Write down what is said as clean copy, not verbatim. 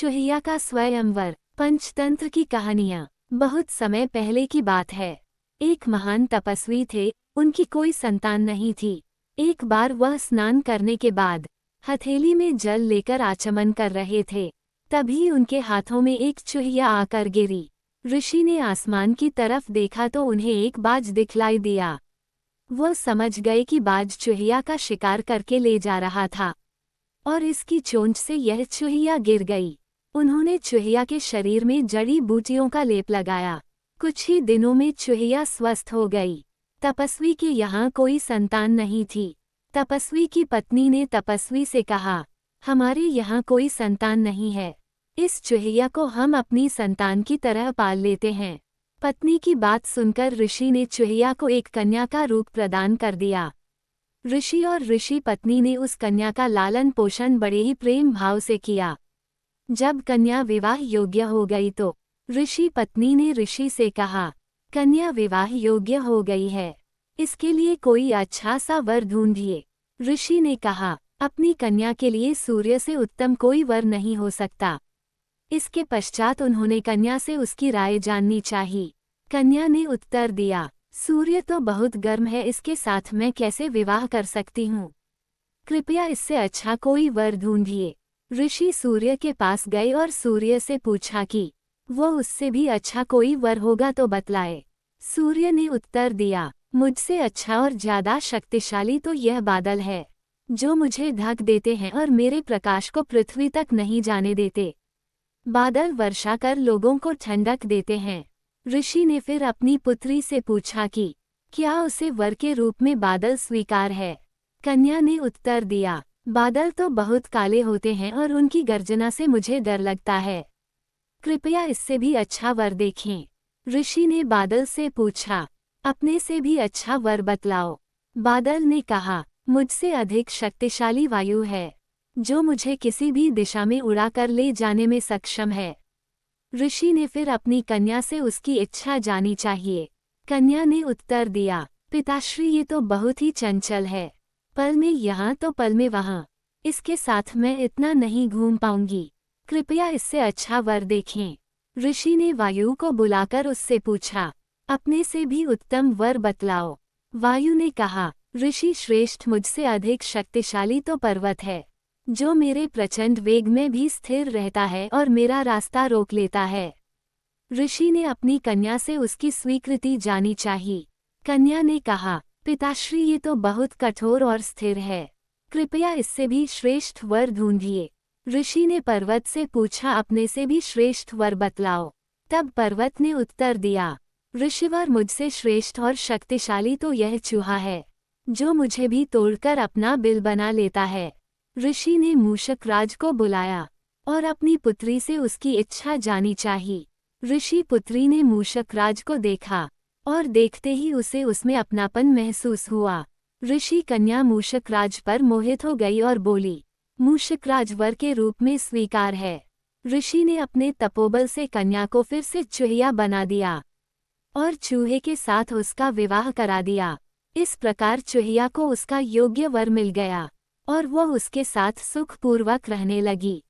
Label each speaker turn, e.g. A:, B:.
A: चूहिया का स्वयंवर। पंचतंत्र की कहानियाँ। बहुत समय पहले की बात है। एक महान तपस्वी थे, उनकी कोई संतान नहीं थी। एक बार वह स्नान करने के बाद हथेली में जल लेकर आचमन कर रहे थे। तभी उनके हाथों में एक चूहिया आकर गिरी। ऋषि ने आसमान की तरफ देखा तो उन्हें एक बाज दिखलाई दिया। वो समझ गए कि बाज चूहिया का शिकार करके ले जा रहा था और इसकी चोंच से यह चूहिया गिर गई। उन्होंने चूहिया के शरीर में जड़ी बूटियों का लेप लगाया। कुछ ही दिनों में चूहिया स्वस्थ हो गई। तपस्वी के यहाँ कोई संतान नहीं थी। तपस्वी की पत्नी ने तपस्वी से कहा, हमारे यहाँ कोई संतान नहीं है, इस चूहिया को हम अपनी संतान की तरह पाल लेते हैं। पत्नी की बात सुनकर ऋषि ने चूहिया को एक कन्या का रूप प्रदान कर दिया। ऋषि और ऋषि पत्नी ने उस कन्या का लालन पोषण बड़े ही प्रेम भाव से किया। जब कन्या विवाह योग्य हो गई तो ऋषि पत्नी ने ऋषि से कहा, कन्या विवाह योग्य हो गई है, इसके लिए कोई अच्छा सा वर ढूंढिए। ऋषि ने कहा, अपनी कन्या के लिए सूर्य से उत्तम कोई वर नहीं हो सकता। इसके पश्चात उन्होंने कन्या से उसकी राय जाननी चाहिए। कन्या ने उत्तर दिया, सूर्य तो बहुत गर्म है, इसके साथ मैं कैसे विवाह कर सकती हूँ? कृपया इससे अच्छा कोई वर ढूंढिए। ऋषि सूर्य के पास गए और सूर्य से पूछा कि वो उससे भी अच्छा कोई वर होगा तो बतलाए। सूर्य ने उत्तर दिया, मुझसे अच्छा और ज्यादा शक्तिशाली तो यह बादल है, जो मुझे ढक देते हैं और मेरे प्रकाश को पृथ्वी तक नहीं जाने देते। बादल वर्षा कर लोगों को ठंडक देते हैं। ऋषि ने फिर अपनी पुत्री से पूछा कि क्या उसे वर के रूप में बादल स्वीकार है? कन्या ने उत्तर दिया, बादल तो बहुत काले होते हैं और उनकी गर्जना से मुझे डर लगता है, कृपया इससे भी अच्छा वर देखें। ऋषि ने बादल से पूछा, अपने से भी अच्छा वर बतलाओ। बादल ने कहा, मुझसे अधिक शक्तिशाली वायु है, जो मुझे किसी भी दिशा में उड़ाकर ले जाने में सक्षम है। ऋषि ने फिर अपनी कन्या से उसकी इच्छा जानी चाहिए। कन्या ने उत्तर दिया, पिताश्री ये तो बहुत ही चंचल है, पल में यहाँ तो पल में वहाँ, इसके साथ मैं इतना नहीं घूम पाऊंगी, कृपया इससे अच्छा वर देखें। ऋषि ने वायु को बुलाकर उससे पूछा, अपने से भी उत्तम वर बतलाओ। वायु ने कहा, ऋषि श्रेष्ठ, मुझसे अधिक शक्तिशाली तो पर्वत है, जो मेरे प्रचंड वेग में भी स्थिर रहता है और मेरा रास्ता रोक लेता है। ऋषि ने अपनी कन्या से उसकी स्वीकृति जानी चाहिए। कन्या ने कहा, पिताश्री ये तो बहुत कठोर और स्थिर है, कृपया इससे भी श्रेष्ठ वर ढूंढिए। ऋषि ने पर्वत से पूछा, अपने से भी श्रेष्ठ वर बतलाओ। तब पर्वत ने उत्तर दिया, ऋषिवर, मुझसे श्रेष्ठ और शक्तिशाली तो यह चूहा है, जो मुझे भी तोड़कर अपना बिल बना लेता है। ऋषि ने मूषक राज को बुलाया और अपनी पुत्री से उसकी इच्छा जानी चाहिए। ऋषि पुत्री ने मूषक राज को देखा और देखते ही उसे उसमें अपनापन महसूस हुआ। ऋषि कन्या मूषक राज पर मोहित हो गई और बोली, मूषक राज वर के रूप में स्वीकार है। ऋषि ने अपने तपोबल से कन्या को फिर से चूहिया बना दिया और चूहे के साथ उसका विवाह करा दिया। इस प्रकार चूहिया को उसका योग्य वर मिल गया और वह उसके साथ सुखपूर्वक रहने लगी।